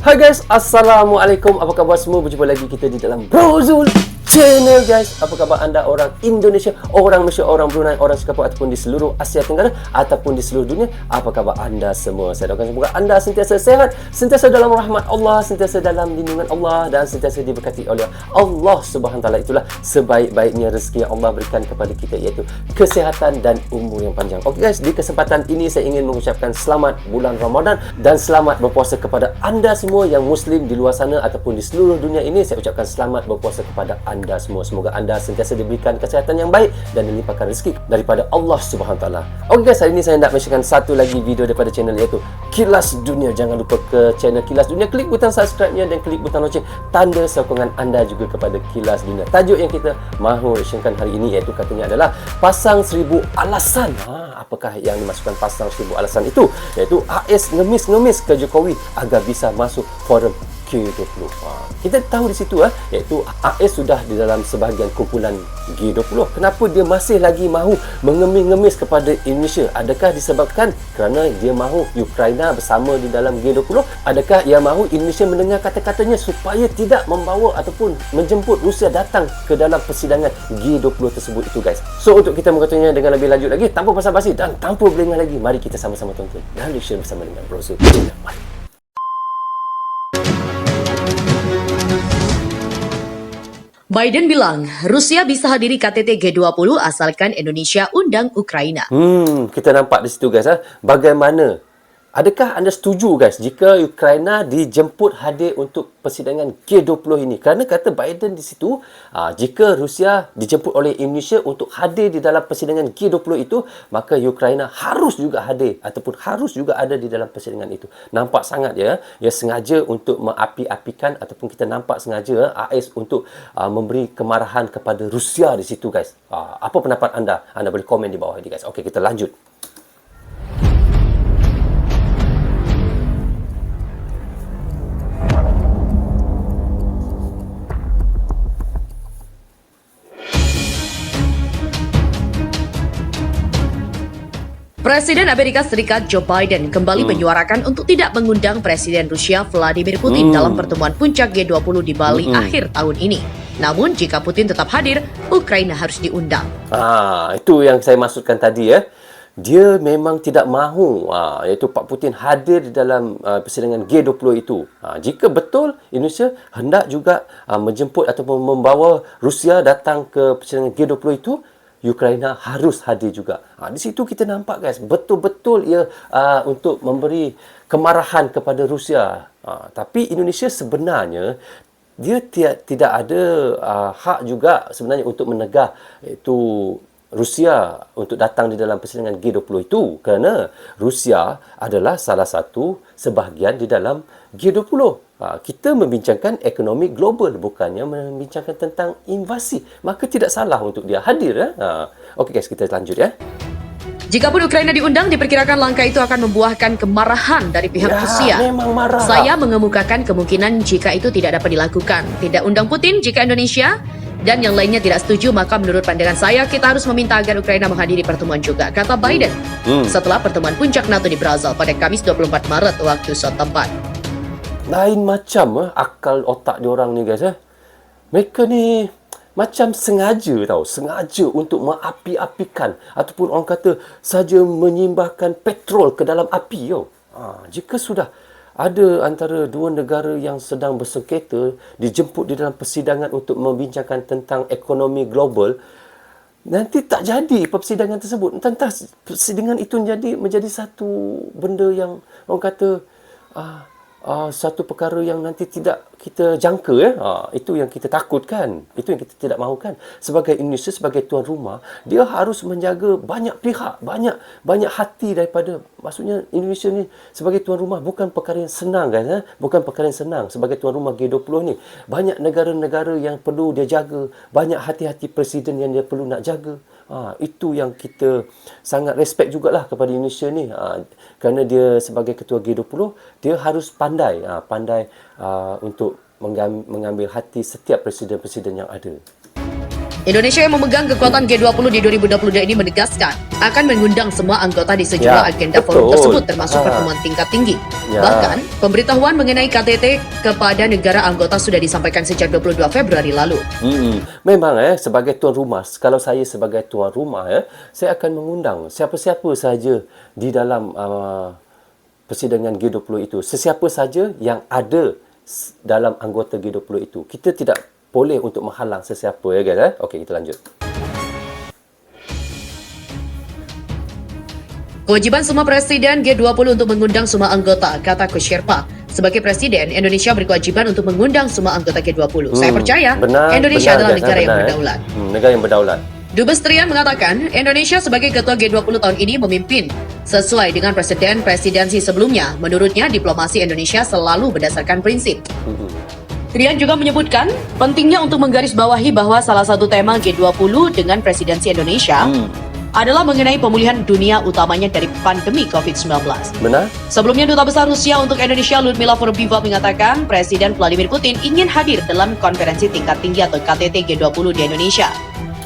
Hai guys, Assalamualaikum. Apa khabar semua? Berjumpa lagi kita di dalam Bro Zul Channel guys. Apa khabar anda orang Indonesia, orang Malaysia, orang Brunei, orang Singapura ataupun di seluruh Asia Tenggara ataupun di seluruh dunia? Apa khabar anda semua? Saya doakan semoga anda sentiasa sehat, sentiasa dalam rahmat Allah, sentiasa dalam lindungan Allah dan sentiasa diberkati oleh Allah Subhanahu Wa Taala. Itulah sebaik-baiknya rezeki yang Allah berikan kepada kita, iaitu kesihatan dan umur yang panjang. Okey guys, di kesempatan ini saya ingin mengucapkan selamat bulan Ramadan dan selamat berpuasa kepada anda semua yang Muslim di luar sana ataupun di seluruh dunia ini. Saya ucapkan selamat berpuasa kepada anda semua. Semoga anda sentiasa diberikan kesihatan yang baik dan dilimpahkan rezeki daripada Allah Subhanahu Wa Taala. Okey guys, hari ini saya nak mention satu lagi video daripada channel, iaitu Kilas Dunia. Jangan lupa ke channel Kilas Dunia, klik butang subscribe-nya dan klik butang loceng, tanda sokongan anda juga kepada Kilas Dunia. Tajuk yang kita mahu reaction hari ini iaitu katanya adalah pasang 1000 alasan. Apakah yang dimasukkan pasang 1000 alasan itu? Iaitu AS ngemis-ngemis ke Jokowi agar bisa masuk forum G20. Kita tahu di situ iaitu AS sudah di dalam sebahagian kumpulan G20. Kenapa dia masih lagi mahu mengemis-ngemis kepada Indonesia? Adakah disebabkan kerana dia mahu Ukraina bersama di dalam G20? Adakah ia mahu Indonesia mendengar kata-katanya supaya tidak membawa ataupun menjemput Rusia datang ke dalam persidangan G20 tersebut itu guys? So untuk kita mengatakannya dengan lebih lanjut lagi, tanpa basa-basi dan tanpa berlengah lagi, mari kita sama-sama tonton dan share bersama dengan Bro Zul. Mari. Biden bilang Rusia bisa hadiri KTT G20 asalkan Indonesia undang Ukraina. Kita nampak di situ guys. Bagaimana? Adakah anda setuju guys jika Ukraina dijemput hadir untuk persidangan G20 ini? Kerana kata Biden di situ, jika Rusia dijemput oleh Indonesia untuk hadir di dalam persidangan G20 itu, maka Ukraina harus juga hadir ataupun harus juga ada di dalam persidangan itu. Nampak sangat ya, ia sengaja untuk mengapi-apikan ataupun kita nampak sengaja AS untuk memberi kemarahan kepada Rusia di situ guys. Apa pendapat anda? Anda boleh komen di bawah ini guys. Okey, kita lanjut. Presiden Amerika Serikat Joe Biden kembali menyuarakan untuk tidak mengundang Presiden Rusia Vladimir Putin dalam pertemuan puncak G20 di Bali akhir tahun ini. Namun jika Putin tetap hadir, Ukraina harus diundang. Itu yang saya maksudkan tadi ya. Dia memang tidak mahu iaitu Pak Putin hadir di dalam persidangan G20 itu. Jika betul Indonesia hendak juga menjemput ataupun membawa Rusia datang ke persidangan G20 itu, Ukraina harus hadir juga. Di situ kita nampak guys, betul-betul ia untuk memberi kemarahan kepada Rusia. Tapi Indonesia sebenarnya dia tidak ada hak juga sebenarnya untuk menegar iaitu Rusia untuk datang di dalam persidangan G20 itu, kerana Rusia adalah salah satu sebahagian di dalam G20. Kita membincangkan ekonomi global, bukannya membincangkan tentang invasi. Maka tidak salah untuk dia hadir. Okey guys, kita lanjut ya. Jikapun Ukraina diundang, diperkirakan langkah itu akan membuahkan kemarahan dari pihak Rusia. Memang marah. Saya mengemukakan kemungkinan jika itu tidak dapat dilakukan. Tidak undang Putin jika Indonesia dan yang lainnya tidak setuju, maka menurut pandangan saya kita harus meminta agar Ukraina menghadiri pertemuan juga, kata Biden setelah pertemuan puncak NATO di Brasil pada Kamis 24 Maret waktu setempat. Lain macam akal otak diorang ni guys. Mereka ni macam sengaja sengaja untuk mengapi-apikan ataupun orang kata saja menyimbahkan petrol ke dalam api. Jika sudah ada antara dua negara yang sedang bersengketa dijemput di dalam persidangan untuk membincangkan tentang ekonomi global, nanti tak jadi persidangan tersebut. Tentang persidangan itu menjadi satu benda yang orang kata satu perkara yang nanti tidak kita jangka itu yang kita takutkan, itu yang kita tidak mahukan. Sebagai Indonesia, sebagai tuan rumah, dia harus menjaga banyak pihak, banyak hati daripada, maksudnya Indonesia ni sebagai tuan rumah bukan perkara yang senang guys, bukan perkara yang senang sebagai tuan rumah G20 ni. Banyak negara-negara yang perlu dia jaga, banyak hati-hati presiden yang dia perlu nak jaga. Itu yang kita sangat respect jugalah kepada Indonesia ni, kerana dia sebagai ketua G20, dia harus pandai untuk mengambil hati setiap presiden-presiden yang ada. Indonesia yang memegang kekuatan G20 di 2022 ini menegaskan akan mengundang semua anggota di sejumlah agenda forum tersebut termasuk pertemuan tingkat tinggi. Bahkan, pemberitahuan mengenai KTT kepada negara anggota sudah disampaikan sejak 22 Februari lalu. Memang sebagai tuan rumah, kalau saya sebagai tuan rumah saya akan mengundang siapa-siapa saja di dalam persidangan G20 itu. Sesiapa saja yang ada dalam anggota G20 itu. Kita tidak boleh untuk menghalang sesiapa guys. Okey, kita lanjut. Kewajiban semua presiden G20 untuk mengundang semua anggota, kata Kusherpa. Sebagai presiden, Indonesia berkewajiban untuk mengundang semua anggota G20. Saya percaya Indonesia adalah negara yang berdaulat. Negara yang berdaulat. Dubes Trian mengatakan, Indonesia sebagai ketua G20 tahun ini memimpin sesuai dengan presiden presidensi sebelumnya. Menurutnya, diplomasi Indonesia selalu berdasarkan prinsip. Trian juga menyebutkan pentingnya untuk menggarisbawahi bahwa salah satu tema G20 dengan presidensi Indonesia adalah mengenai pemulihan dunia utamanya dari pandemi COVID-19. Benar? Sebelumnya, Duta Besar Rusia untuk Indonesia Ludmila Vorobyiva mengatakan Presiden Vladimir Putin ingin hadir dalam konferensi tingkat tinggi atau KTT G20 di Indonesia.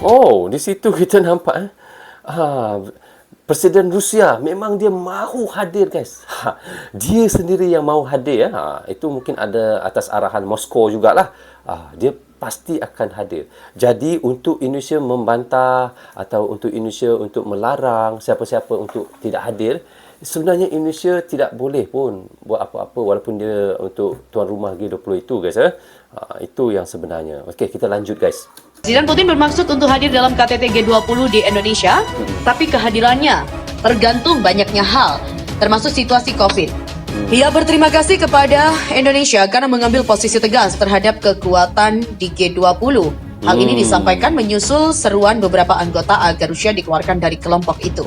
Oh, di situ kita nampak Presiden Rusia memang dia mahu hadir guys. Dia sendiri yang mahu hadir itu mungkin ada atas arahan Moskow jugalah. Dia pasti akan hadir. Jadi untuk Indonesia membantah atau untuk Indonesia untuk melarang siapa-siapa untuk tidak hadir, sebenarnya Indonesia tidak boleh pun buat apa-apa walaupun dia untuk tuan rumah G20 itu guys. Itu yang sebenarnya. Okey, kita lanjut guys. Presiden Putin bermaksud untuk hadir dalam KTT G20 di Indonesia, tapi kehadirannya tergantung banyaknya hal, termasuk situasi COVID. Ia berterima kasih kepada Indonesia karena mengambil posisi tegas terhadap kekuatan di G20. Hal ini disampaikan menyusul seruan beberapa anggota agar Rusia dikeluarkan dari kelompok itu.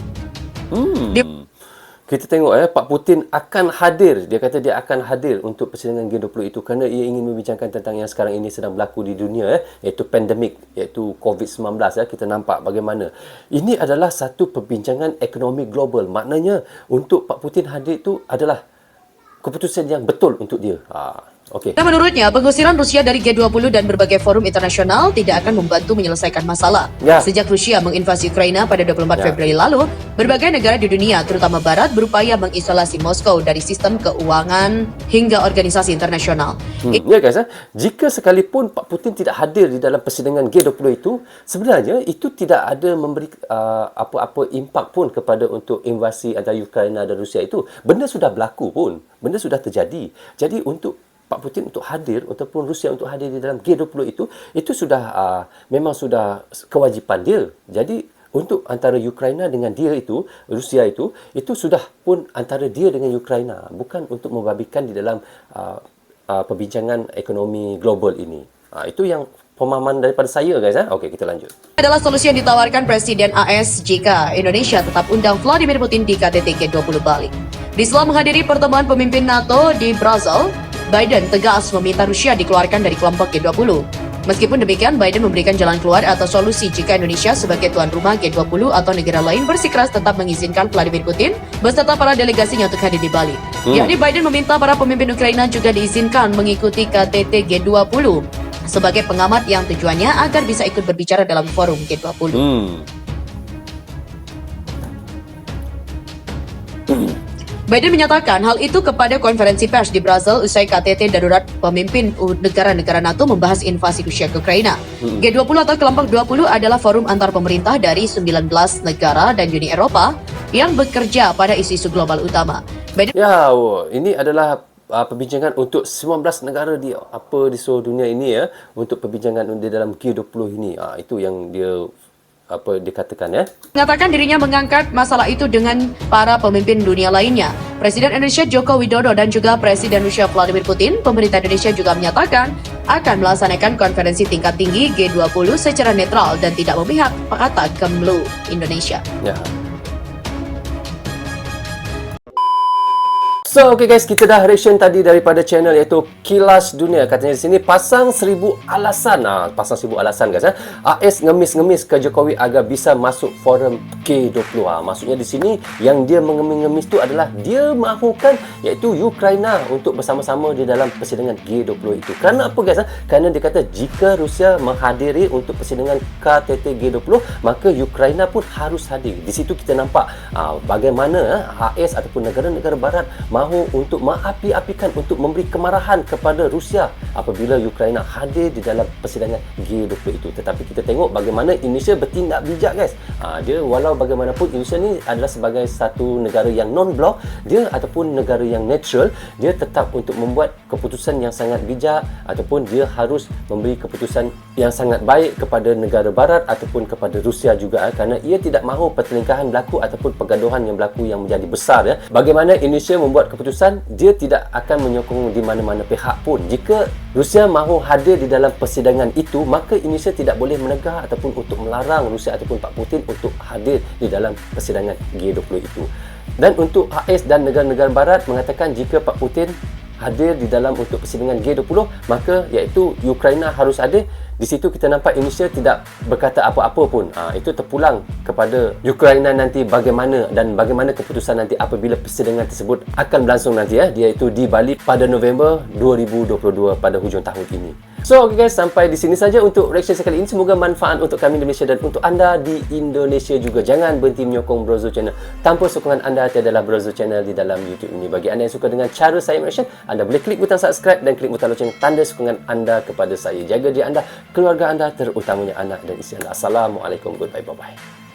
Kita tengok Pak Putin akan hadir. Dia kata dia akan hadir untuk persidangan G20 itu kerana ia ingin membincangkan tentang yang sekarang ini sedang berlaku di dunia iaitu pandemik, iaitu COVID-19 Kita nampak bagaimana. Ini adalah satu perbincangan ekonomi global. Maknanya untuk Pak Putin hadir itu adalah keputusan yang betul untuk dia. Okey. Menurutnya, pengusiran Rusia dari G20 dan berbagai forum internasional tidak akan membantu menyelesaikan masalah. Sejak Rusia menginvasi Ukraina pada 24 Februari lalu, berbagai negara di dunia, terutama Barat, berupaya mengisolasi Moskow dari sistem keuangan hingga organisasi internasional. Ya guys, jika sekalipun Pak Putin tidak hadir di dalam persidangan G20 itu, sebenarnya itu tidak ada memberi apa-apa impak pun kepada untuk invasi antara Ukraina dan Rusia itu. Benda sudah berlaku pun. Benda sudah terjadi. Jadi untuk Pak Putin untuk hadir ataupun Rusia untuk hadir di dalam G20 itu sudah memang sudah kewajipan dia. Jadi untuk antara Ukraina dengan dia itu, Rusia itu sudah pun antara dia dengan Ukraina, bukan untuk membabikan di dalam perbincangan ekonomi global ini. Itu yang pemahaman daripada saya guys. Okey, kita lanjut. Adalah solusi yang ditawarkan Presiden AS jika Indonesia tetap undang Vladimir Putin di KTT G20 Bali. Di sela menghadiri pertemuan pemimpin NATO di Brussels, Biden tegas meminta Rusia dikeluarkan dari kelompok G20. Meskipun demikian, Biden memberikan jalan keluar atau solusi jika Indonesia sebagai tuan rumah G20 atau negara lain bersikeras tetap mengizinkan Vladimir Putin beserta para delegasinya untuk hadir di Bali. Yakni Biden meminta para pemimpin Ukraina juga diizinkan mengikuti KTT G20 sebagai pengamat yang tujuannya agar bisa ikut berbicara dalam forum G20. Biden menyatakan hal itu kepada konferensi pers di Brussels usai KTT darurat pemimpin negara-negara NATO membahas invasi Rusia ke Ukraina. G20 atau kelompok 20 adalah forum antar pemerintah dari 19 negara dan Uni Eropa yang bekerja pada isu-isu global utama. Biden ini adalah perbincangan untuk 19 negara di seluruh dunia ini untuk perbincangan di dalam G20 ini. Itu yang dia dikatakan mengatakan dirinya mengangkat masalah itu dengan para pemimpin dunia lainnya. Presiden Indonesia Joko Widodo dan juga Presiden Rusia Vladimir Putin, pemerintah Indonesia juga menyatakan akan melaksanakan konferensi tingkat tinggi G20 secara netral dan tidak memihak, kata Kemlu Indonesia. So, okay guys, kita dah reaction tadi daripada channel iaitu Kilas Dunia. Katanya di sini pasang 1000 alasan. Pasang 1000 alasan guys. AS ngemis-ngemis ke Jokowi agar bisa masuk forum G20. Maksudnya di sini yang dia mengemis-ngemis tu adalah dia mahukan iaitu Ukraina untuk bersama-sama di dalam persidangan G20 itu. Kerana apa guys? Kerana dia kata jika Rusia menghadiri untuk persidangan KTT G20, maka Ukraina pun harus hadir. Di situ kita nampak bagaimana AS ataupun negara-negara barat mahu untuk mengapi-apikan untuk memberi kemarahan kepada Rusia apabila Ukraina hadir di dalam persidangan G20 itu. Tetapi kita tengok bagaimana Indonesia bertindak bijak guys. Dia walau bagaimanapun Indonesia ni adalah sebagai satu negara yang non-blok, dia ataupun negara yang neutral, dia tetap untuk membuat keputusan yang sangat bijak ataupun dia harus memberi keputusan yang sangat baik kepada negara barat ataupun kepada Rusia juga kerana ia tidak mahu pertelingkahan berlaku ataupun pergaduhan yang berlaku yang menjadi besar ya. Bagaimana Indonesia membuat keputusan, dia tidak akan menyokong di mana-mana pihak pun. Jika Rusia mahu hadir di dalam persidangan itu, maka Indonesia tidak boleh menegah ataupun untuk melarang Rusia ataupun Pak Putin untuk hadir di dalam persidangan G20 itu. Dan untuk AS dan negara-negara barat mengatakan jika Pak Putin hadir di dalam untuk persidangan G20, maka iaitu Ukraina harus hadir. Di situ kita nampak Indonesia tidak berkata apa-apa pun. Itu terpulang kepada Ukraina nanti bagaimana dan bagaimana keputusan nanti apabila persidangan tersebut akan berlangsung nanti ya, iaitu di Bali pada November 2022 pada hujung tahun ini. So okay guys, sampai di sini saja untuk reaction sekali ini. Semoga manfaat untuk kami di Malaysia dan untuk anda di Indonesia juga. Jangan berhenti menyokong Brozo Channel. Tanpa sokongan anda tiadalah Brozo Channel di dalam YouTube ini. Bagi anda yang suka dengan cara saya reaction, anda boleh klik butang subscribe dan klik butang loceng tanda sokongan anda kepada saya. Jaga diri anda, keluarga anda, terutamanya anak dan isteri anda. Assalamualaikum, goodbye, bye-bye.